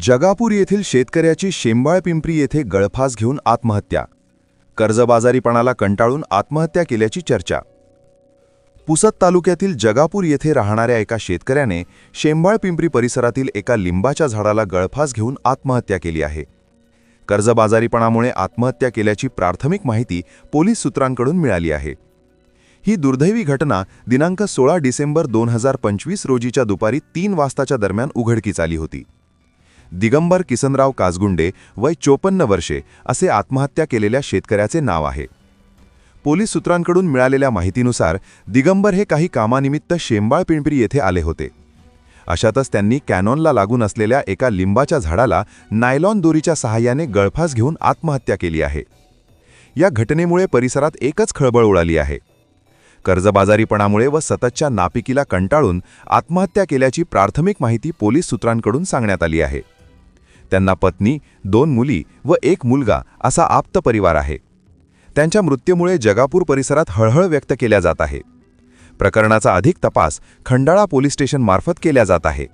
जगापूर येथील शेतकऱ्याची शेंबाळपिंपरी येथे गळफास घेऊन आत्महत्या. कर्जबाजारीपणाला कंटाळून आत्महत्या केल्याची चर्चा. पुसद तालुक्यातील जगापूर येथे राहणाऱ्या एका शेतकऱ्याने शेंबाळपिंपरी परिसरातील एका लिंबाच्या झाडाला गळफास घेऊन आत्महत्या केली आहे. कर्जबाजारीपणामुळे आत्महत्या केल्याची प्राथमिक माहिती पोलीस सूत्रांकडून मिळाली आहे. ही दुर्दैवी घटना दिनांक 16 डिसेंबर 2025 रोजीच्या दुपारी 3 वाजताच्या दरम्यान उघडकीस आली होती. दिगंबर किसनराव काजगुंडे, वय 54 वर्षे, असे आत्महत्या केलेल्या शेतकऱ्याचे नाव आहे. पोलीस सूत्रांकडून मिळालेल्या माहितीनुसार दिगंबर हे काही कामानिमित्त शेंबाळपिंपरी येथे आले होते. अशातच त्यांनी कॅनॉनला लागून असलेल्या एका लिंबाच्या झाडाला नायलॉन दोरीच्या सहाय्याने गळफास घेऊन आत्महत्या केली आहे. या घटनेमुळे परिसरात एकच खळबळ उडाली आहे. कर्जबाजारीपणामुळे व सततच्या नापिकीला कंटाळून आत्महत्या केल्याची प्राथमिक माहिती पोलीस सूत्रांकडून सांगण्यात आली आहे. त्यांना पत्नी, 2 मुली व 1 मुलगा असा आप्त परिवार आहे. त्यांच्या मृत्यूमुळे जगापूर परिसरात हळहळ व्यक्त केल्या जात आहे. प्रकरणाचा अधिक तपास खंडाळा पोलीस स्टेशन मार्फत केला जात आहे.